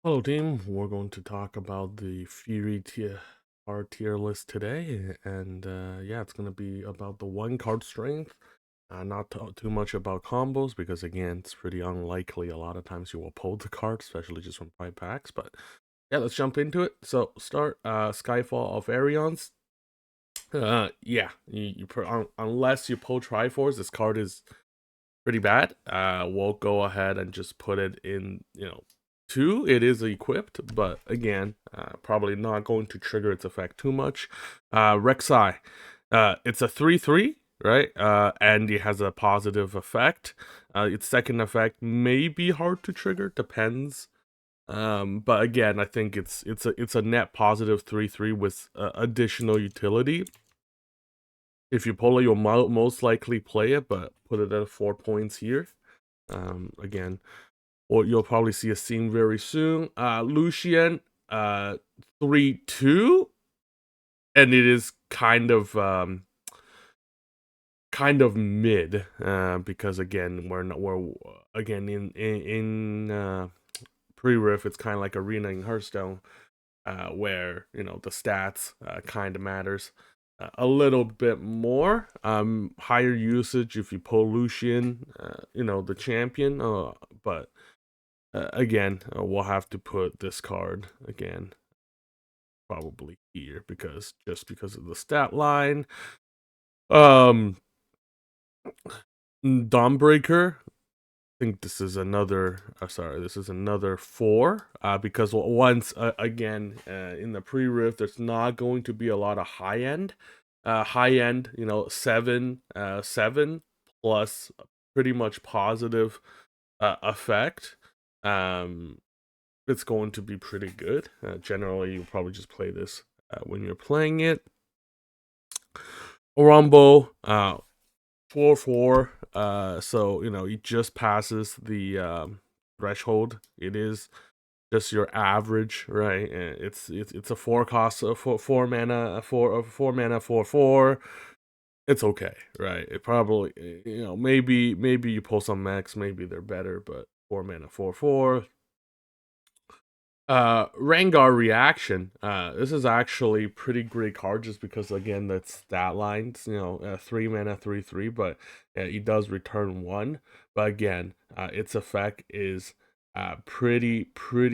Hello, team. We're going to talk about the our tier list today, and yeah, it's going to be about the one card strength. Not too much about combos because again, it's pretty unlikely. A lot of times you will pull the card, especially just from 5 packs. But yeah, let's jump into it. So start Skyfall of Arions. Yeah, unless you pull Triforce, this card is pretty bad. We'll go ahead and just put it in, 2. It is equipped, but again, probably not going to trigger its effect too much. Rek'Sai, it's a 3/3, right? And it has a positive effect. Its second effect may be hard to trigger, depends. But again, I think it's a net positive 3/3 with additional utility. If you pull it, you'll most likely play it, but put it at 4 points here. Again, or you'll probably see a scene very soon. Lucian, 3/2, and it is kind of mid, because again, we're again in pre-riff, it's kind of like Arena in Hearthstone, where the stats kind of matters a little bit more. Higher usage if you pull Lucian, the champion. But again, we'll have to put this card again probably here because of the stat line. Dawnbreaker. I think this is another. Sorry, this is another 4. Because once again in the pre-riff, there's not going to be a lot of high end. High end, 7 plus pretty much positive effect. It's going to be pretty good. Generally, you'll probably just play this when you're playing it. Orombo, 4/4. So it just passes the threshold. It is just your average, right? It's a 4 cost, 4 mana, 4 4. It's okay, right? It probably, maybe you pull some mechs, maybe they're better, but 4 mana, 4/4. Rengar Reaction. This is actually pretty great card just because again that stat lines, 3 mana, 3/3, but it does return 1. But again, its effect is pretty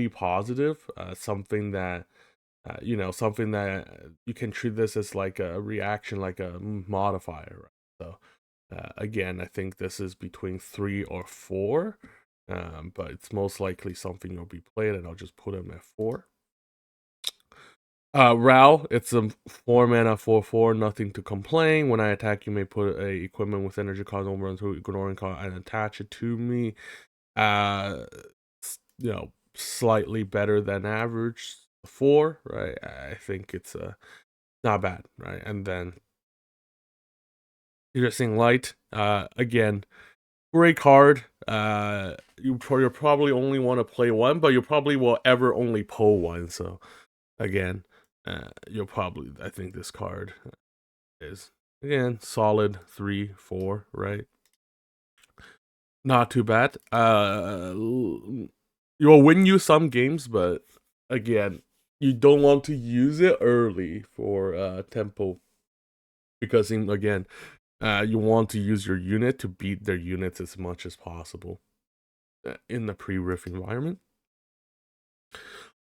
positive. Something that you can treat this as like a reaction, like a modifier. Right? So again, I think this is between 3 or 4. But it's most likely something you'll be playing, and I'll just put him at 4. Rao, it's a 4 mana, 4/4, nothing to complain. When I attack, you may put a equipment with energy cost over into ignoring cost and attach it to me. Uh, Slightly better than average 4, right? I think it's not bad, right? And then you're seeing light. Again, great card. You probably only want to play one, but you probably will ever only pull one. So again, I think this card is again solid 3/4, right? Not too bad. You will win you some games, but again, you don't want to use it early for tempo because again, you want to use your unit to beat their units as much as possible in the pre-riff environment.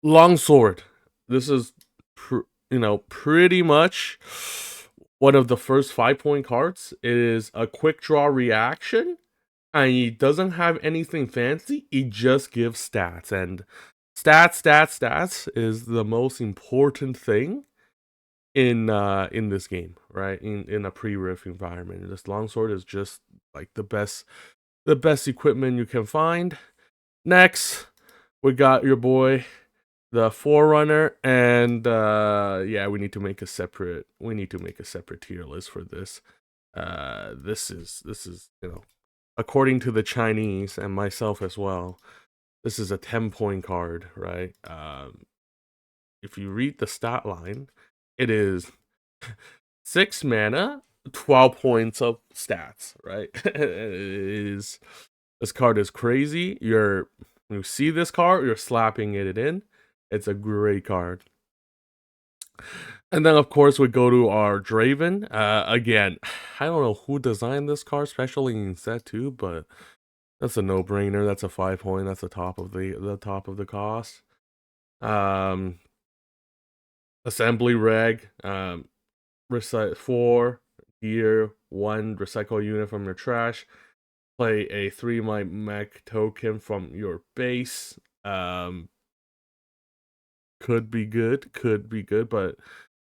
Longsword. This is, pretty much one of the first 5-point cards. It is a quick draw reaction, and it doesn't have anything fancy. It just gives stats, and stats is the most important thing in this game, right? In a pre-riff environment, this longsword is just like the best equipment you can find. Next, we got your boy, the Forerunner, and yeah, we need to make a separate tier list for this. This is according to the Chinese and myself as well, this is a 10-point card, right? If you read the stat line, it is 6 mana, 12 points of stats, right? This card is crazy. When you see this card, you're slapping it in. It's a great card. And then, of course, we go to our Draven. Again, I don't know who designed this card, especially in set 2, but that's a no-brainer. That's a 5-point. That's the top of the cost. Assembly reg. Recite 4 gear, 1 recycle unit from your trash. Play a 3 mech token from your base. Could be good, but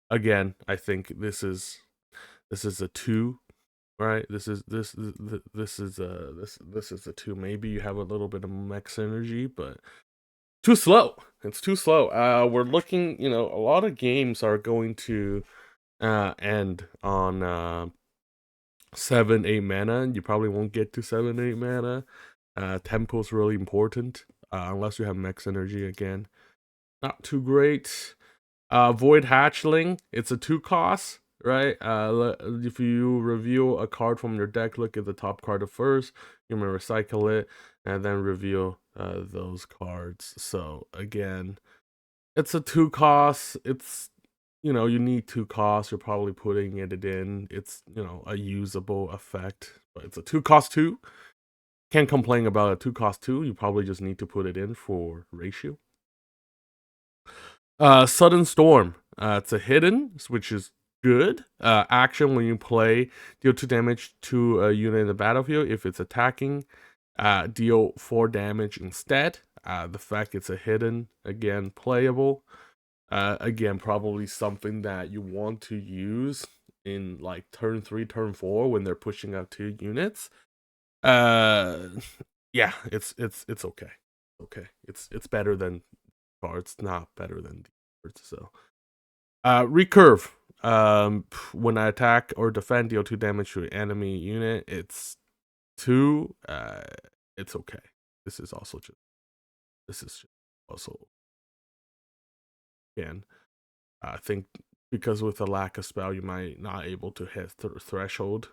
again, I think this is a 2, right? This is a 2. Maybe you have a little bit of mech synergy, but too slow. It's too slow. We're looking, a lot of games are going to end on 7-8 mana. You probably won't get to 7-8 mana. Tempo is really important, unless you have max energy again. Not too great. Void Hatchling, it's a 2 cost, right? If you reveal a card from your deck, look at the top card first. You may recycle it and then reveal those cards. So again, it's a 2 cost. It's you need 2 costs. You're probably putting it in. It's a usable effect, but it's a 2 cost 2. Can't complain about a 2 cost 2. You probably just need to put it in for ratio. Sudden Storm. It's a hidden, which is good. Action when you play, deal 2 damage to a unit in the battlefield. If it's attacking, deal 4 damage instead. The fact it's a hidden, again, playable. Again, probably something that you want to use in like turn 3, turn 4 when they're pushing out 2 units. Yeah, it's okay. Okay, it's better than cards, not better than cards. So, recurve. When I attack or defend, deal 2 damage to an enemy unit. It's 2. It's okay. This is just also again. I think because with a lack of spell, you might not able to hit threshold.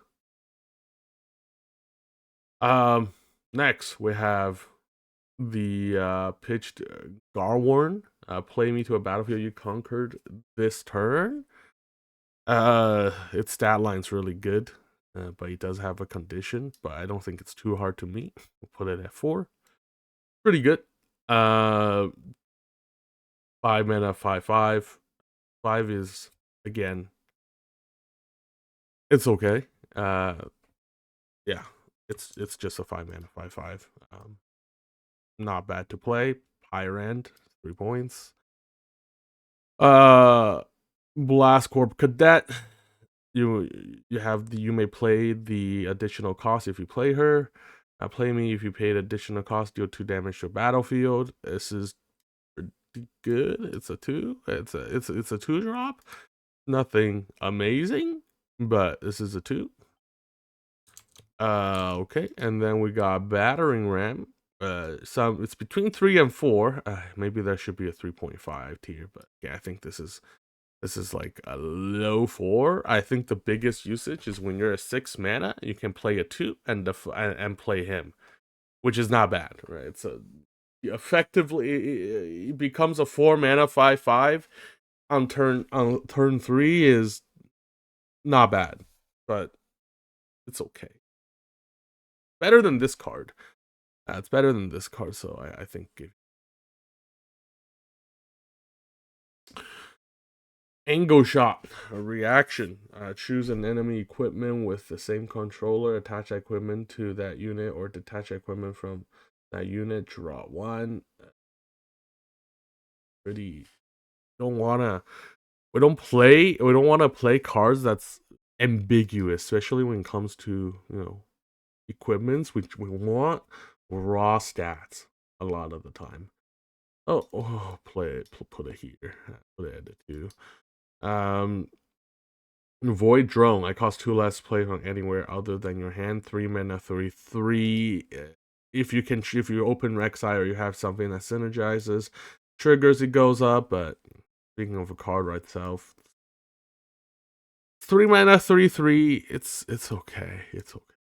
Next we have the pitched Garworn. Play me to a battlefield you conquered this turn. Its stat line's really good, but he does have a condition, but I don't think it's too hard to meet. We'll put it at 4. Pretty good. 5 mana, 5/5. 5 is again, it's okay. Yeah, it's just a 5 mana, 5/5. Not bad to play. Higher end, 3 points. Blast Corp Cadet. You may play the additional cost if you play her. Play me if you paid additional cost, deal 2 damage to a battlefield. This is pretty good. It's a 2. It's a 2 drop. Nothing amazing, but this is a 2. Okay, and then we got Battering Ram. It's between 3 and 4. Maybe there should be a 3.5 tier, but yeah, I think this is like a low 4. I think the biggest usage is when you're a 6 mana, you can play a 2 and play him, which is not bad, right? So effectively, it becomes a 4 mana 5/5 on turn 3 is not bad, but it's okay. Better than this card. It's better than this card, so I think Angle Shot, a reaction. Choose an enemy equipment with the same controller, attach equipment to that unit, or detach equipment from that unit. Draw 1. Pretty. Don't wanna. We don't want to play cards that's ambiguous, especially when it comes to equipments. Which we want raw stats a lot of the time. Oh, put it here. Put it at the 2. Void Drone. I cost 2 less. Play from anywhere other than your hand. 3 mana, 3/3. If you open Rek'Sai or you have something that synergizes, triggers, it goes up. But speaking of a card right itself, 3 mana, 3/3. It's okay. It's okay.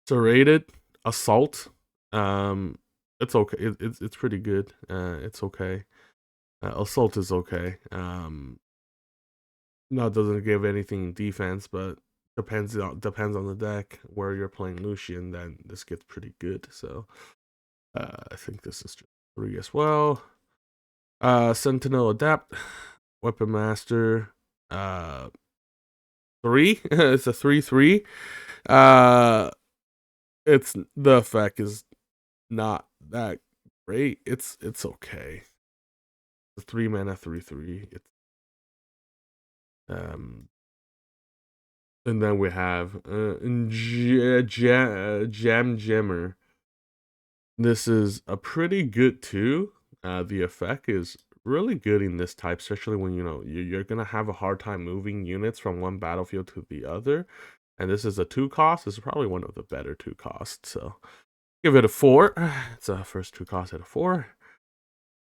Serrated Assault. It's okay. It's pretty good. It's okay. Assault is okay. No, it doesn't give anything in defense, but depends on the deck. Where you're playing Lucian, then this gets pretty good. So I think this is just 3 as well. Sentinel Adapt, Weapon Master, 3. It's a 3/3. Uh, it's the effect is not that great. It's okay. The 3 mana 3/3. It's um and then we have Jam Jammer. This is a pretty good too. The effect is really good in this type, especially when you're gonna have a hard time moving units from one battlefield to the other. And this is a 2 cost. This is probably one of the better 2 costs. So give it a 4. It's a first 2 cost at a 4.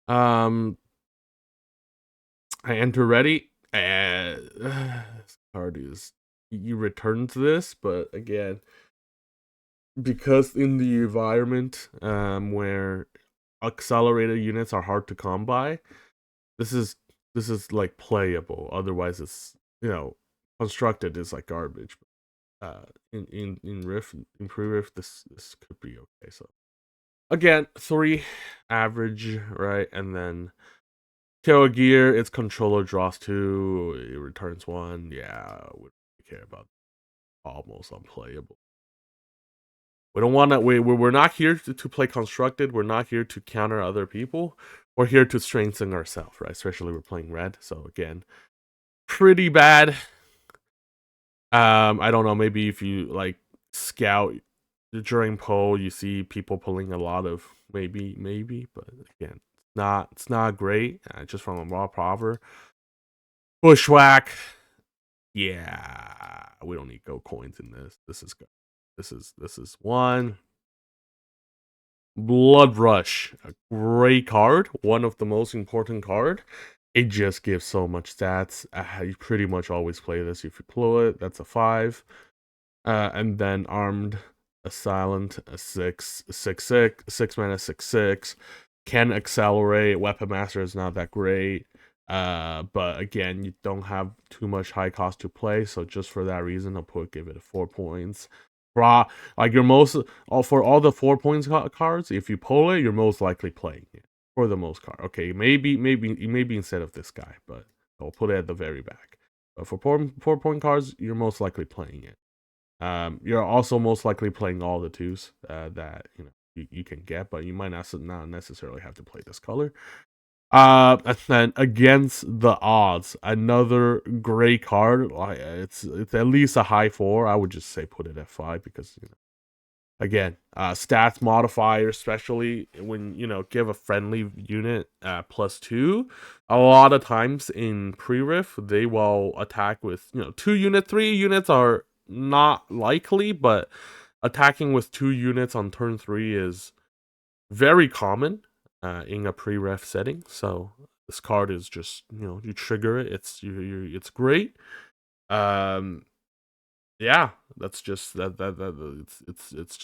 I enter ready. This card is you return to this, but again, because in the environment where accelerated units are hard to come by, this is like playable. Otherwise, it's constructed is like garbage. In Rift in pre-Rift, this could be okay. So again, 3 average, right? And then Tail Gear, its controller draws 2, it returns 1. Yeah, we don't care about almost unplayable. We don't want to. We're not here to play constructed. We're not here to counter other people. We're here to strengthen ourselves, right? Especially we're playing red. So again, pretty bad. I don't know. Maybe if you like scout during poll, you see people pulling a lot of maybe, but again, it's not great. Just from a raw prover. Bushwhack. Yeah, we don't need gold coins in this. This is good. This is one. Blood Rush, a great card, one of the most important card. It just gives so much stats. You pretty much always play this if you pull it. That's a 5. And then Armed, a Silent, a 6 mana 6/6. Can accelerate. Weapon Master is not that great. But again, you don't have too much high cost to play, so just for that reason, give it a 4 points. Like for all the 4 points cards, if you pull it, you're most likely playing it for the most part. Okay, maybe instead of this guy, but I'll put it at the very back. But for 4 point cards, you're most likely playing it. You're also most likely playing all the 2s that you can get, but you might not necessarily have to play this color. And then Against the Odds, another great card. It's at least a high 4. I would just say put it at 5 because again, stats modifier, especially when give a friendly unit +2. A lot of times in pre-riff, they will attack with 2 unit. 3 units are not likely, but attacking with 2 units on turn 3 is very common in a pre-ref setting. So this card is just you trigger it. It's great. Yeah, that's just it's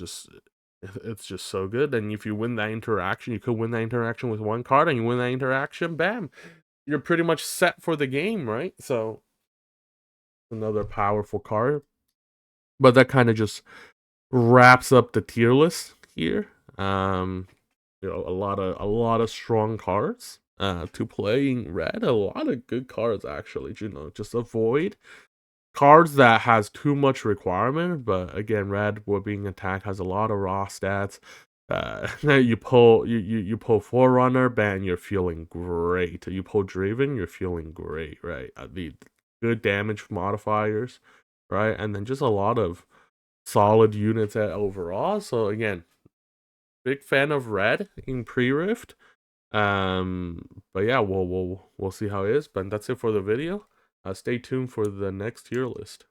just so good. And if you win that interaction, you could win that interaction with 1 card, and you win that interaction, bam, you're pretty much set for the game, right? So another powerful card. But that kind of just wraps up the tier list here. A lot of strong cards to play in red. A lot of good cards actually. Just avoid cards that has too much requirement. But again, red being attack has a lot of raw stats. You pull Forerunner, bang, you're feeling great. You pull Driven, you're feeling great, right? The good damage modifiers, right? And then just a lot of solid units at overall. So again, big fan of red in pre-rift. But yeah, we'll see how it is. But that's it for the video. Stay tuned for the next tier list.